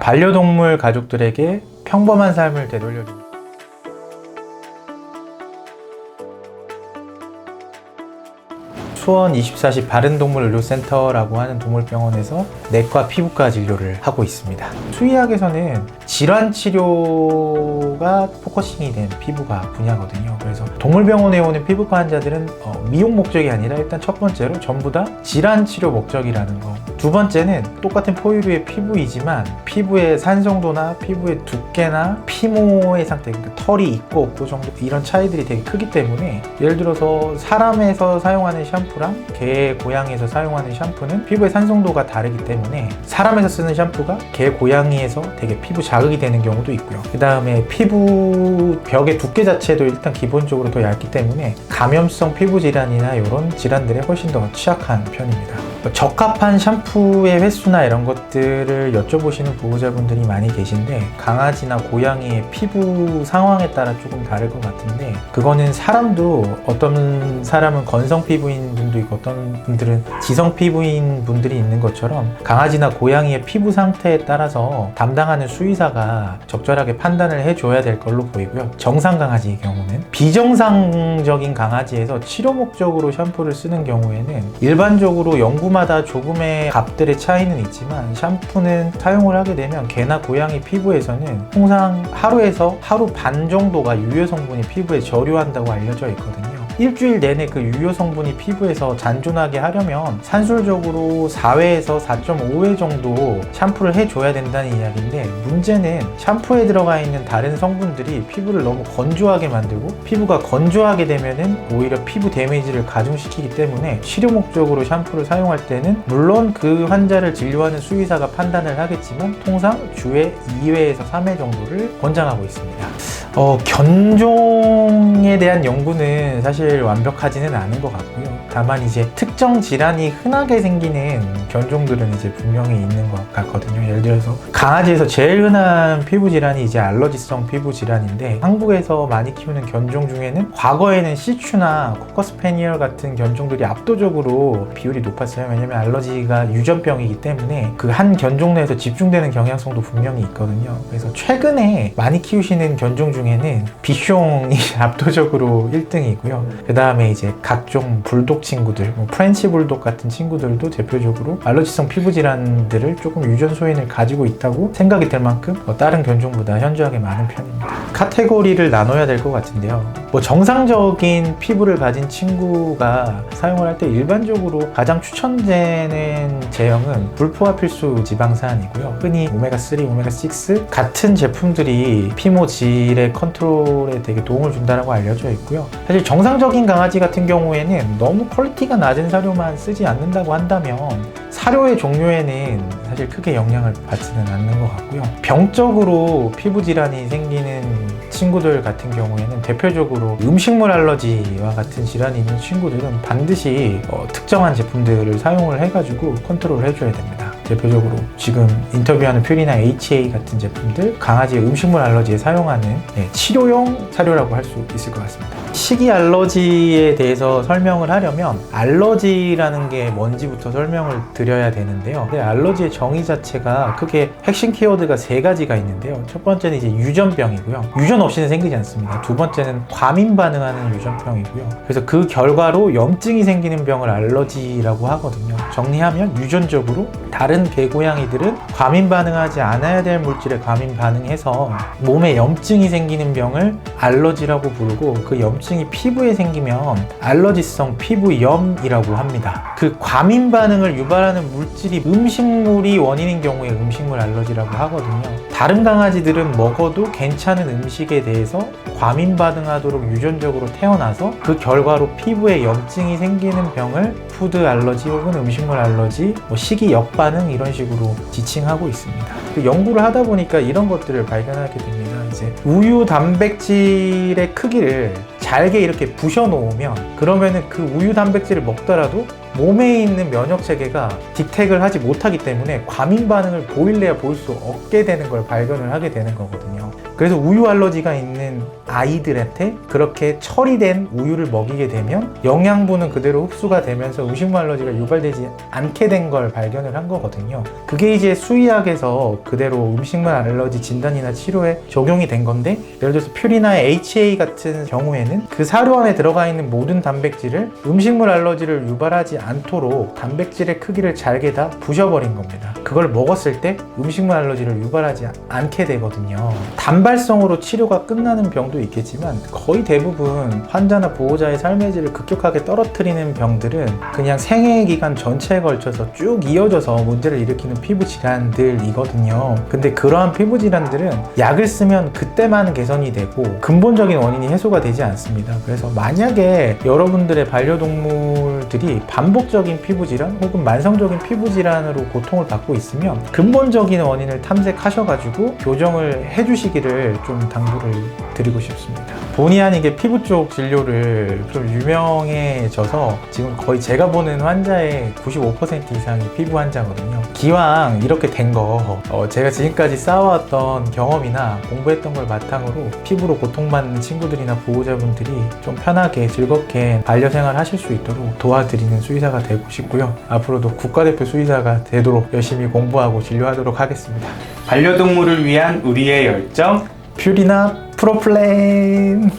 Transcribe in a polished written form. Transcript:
반려동물 가족들에게 평범한 삶을 되돌려줍니다. 수원 24시 바른동물의료센터라고 하는 동물병원에서 내과 피부과 진료를 하고 있습니다. 수의학에서는 질환 치료가 포커싱이 된 피부과 분야거든요. 그래서 동물병원에 오는 피부과 환자들은 미용 목적이 아니라 일단 첫 번째로 전부 다 질환 치료 목적이라는 거. 두 번째는 똑같은 포유류의 피부이지만 피부의 산성도나 피부의 두께나 피모의 상태, 그러니까 털이 있고 없고 정도 이런 차이들이 되게 크기 때문에 예를 들어서 사람에서 사용하는 샴푸랑 개, 고양이에서 사용하는 샴푸는 피부의 산성도가 다르기 때문에 사람에서 쓰는 샴푸가 개, 고양이에서 되게 피부 자극이 되는 경우도 있고요. 그 다음에 피부 벽의 두께 자체도 일단 기본적으로 더 얇기 때문에 감염성 피부 질환이나 이런 질환들에 훨씬 더 취약한 편입니다. 적합한 샴푸의 횟수나 이런 것들을 여쭤보시는 보호자분들이 많이 계신데 강아지나 고양이의 피부 상황에 따라 조금 다를 것 같은데 그거는 사람도 어떤 사람은 건성 피부인 분도 있고 어떤 분들은 지성 피부인 분들이 있는 것처럼 강아지나 고양이의 피부 상태에 따라서 담당하는 수의사가 적절하게 판단을 해줘야 될 걸로 보이고요. 정상 강아지의 경우는 비정상적인 강아지에서 치료 목적으로 샴푸를 쓰는 경우에는 일반적으로 연구마다 조금의 값들의 차이는 있지만 샴푸는 사용을 하게 되면 개나 고양이 피부에서는 통상 하루에서 하루 반 정도가 유효 성분이 피부에 저류한다고 알려져 있거든요. 일주일 내내 그 유효 성분이 피부에서 잔존하게 하려면 산술적으로 4회에서 4.5회 정도 샴푸를 해줘야 된다는 이야기인데 문제는 샴푸에 들어가 있는 다른 성분들이 피부를 너무 건조하게 만들고 피부가 건조하게 되면은 오히려 피부 데미지를 가중시키기 때문에 치료 목적으로 샴푸를 사용할 때는 물론 그 환자를 진료하는 수의사가 판단을 하겠지만 통상 주에 2회에서 3회 정도를 권장하고 있습니다. 견종에 대한 연구는 사실 완벽하지는 않은 것 같고요. 다만 이제 특정 질환이 흔하게 생기는 견종들은 이제 분명히 있는 것 같거든요. 예를 들어서 강아지에서 제일 흔한 피부 질환이 이제 알러지성 피부 질환인데 한국에서 많이 키우는 견종 중에는 과거에는 시츄나 코커스패니얼 같은 견종들이 압도적으로 비율이 높았어요. 왜냐면 알러지가 유전병이기 때문에 그 한 견종 내에서 집중되는 경향성도 분명히 있거든요. 그래서 최근에 많이 키우시는 견종 중에는 비숑이 압도적으로 1등이고요. 그 다음에 이제 각종 불독 친구들, 프렌치 불독 같은 친구들도 대표적으로 알러지성 피부 질환들을 조금 유전 소인을 가지고 있다고 생각이 될 만큼 다른 견종보다 현저하게 많은 편입니다. 카테고리를 나눠야 될 것 같은데요. 정상적인 피부를 가진 친구가 사용을 할 때 일반적으로 가장 추천되는 제형은 불포화 필수 지방산이고요. 흔히 오메가3, 오메가6 같은 제품들이 피모 질의 컨트롤에 되게 도움을 준다고 알려져 있고요. 사실 정상적인 강아지 같은 경우에는 너무 퀄리티가 낮은 사료만 쓰지 않는다고 한다면 사료의 종류에는 사실 크게 영향을 받지는 않는 것 같고요. 병적으로 피부 질환이 생기는 친구들 같은 경우에는 대표적으로 음식물 알러지와 같은 질환이 있는 친구들은 반드시 특정한 제품들을 사용을 해가지고 컨트롤을 해줘야 됩니다. 대표적으로 지금 인터뷰하는 퓨리나 HA 같은 제품들 강아지의 음식물 알러지에 사용하는 치료용 사료라고 할 수 있을 것 같습니다. 식이 알러지에 대해서 설명을 하려면 알러지라는 게 뭔지부터 설명을 드려야 되는데요. 알러지의 정의 자체가 크게 핵심 키워드가 3가지가 있는데요. 첫 번째는 이제 유전병이고요. 유전 없이는 생기지 않습니다. 두 번째는 과민 반응하는 유전병이고요. 그래서 그 결과로 염증이 생기는 병을 알러지라고 하거든요. 정리하면 유전적으로 다른 개, 고양이들은 과민 반응하지 않아야 될 물질에 과민 반응해서 몸에 염증이 생기는 병을 알러지라고 부르고 그 염증이 피부에 생기면 알러지성 피부염이라고 합니다. 그 과민 반응을 유발하는 물질이 음식물이 원인인 경우에 음식물 알러지라고 하거든요. 다른 강아지들은 먹어도 괜찮은 음식에 대해서 과민 반응하도록 유전적으로 태어나서 그 결과로 피부에 염증이 생기는 병을 푸드 알러지 혹은 음식물 알러지, 식이 역반응 이런 식으로 지칭하고 있습니다. 연구를 하다 보니까 이런 것들을 발견하게 됩니다. 이제 우유 단백질의 크기를 잘게 이렇게 부셔 놓으면 그러면은 그 우유 단백질을 먹더라도 몸에 있는 면역 체계가 디텍을 하지 못하기 때문에 과민 반응을 보일래야 보일 수 없게 되는 걸 발견을 하게 되는 거거든요. 그래서 우유 알러지가 있는 아이들한테 그렇게 처리된 우유를 먹이게 되면 영양분은 그대로 흡수가 되면서 음식물 알러지가 유발되지 않게 된 걸 발견을 한 거거든요. 그게 이제 수의학에서 그대로 음식물 알러지 진단이나 치료에 적용이 된 건데, 예를 들어서 퓨리나 HA 같은 경우에는 그 사료 안에 들어가 있는 모든 단백질을 음식물 알러지를 유발하지 않도록 단백질의 크기를 잘게 다 부셔버린 겁니다. 그걸 먹었을 때 음식물 알러지를 유발하지 않게 되거든요. 단발성으로 치료가 끝나는 병도 있겠지만 거의 대부분 환자나 보호자의 삶의 질을 급격하게 떨어뜨리는 병들은 그냥 생애 기간 전체에 걸쳐서 쭉 이어져서 문제를 일으키는 피부 질환들이거든요. 근데 그러한 피부 질환들은 약을 쓰면 그때만 개선이 되고 근본적인 원인이 해소가 되지 않습니다. 그래서 만약에 여러분들의 반려동물들이 반복적인 피부 질환 혹은 만성적인 피부 질환으로 고통을 받고 있으면 근본적인 원인을 탐색하셔가지고 교정을 해주시기를 좀 당부를 드리고 싶습니다. 본의 아니게 피부 쪽 진료를 좀 유명해져서 지금 거의 제가 보는 환자의 95% 이상이 피부 환자거든요. 기왕 이렇게 된 거 제가 지금까지 쌓아왔던 경험이나 공부했던 걸 바탕으로 피부로 고통받는 친구들이나 보호자분들이 좀 편하게 즐겁게 반려생활 하실 수 있도록 도와드리는 수의사가 되고 싶고요. 앞으로도 국가대표 수의사가 되도록 열심히 공부하고 진료하도록 하겠습니다. 반려동물을 위한 우리의 열정, 퓨리나 프로플랜.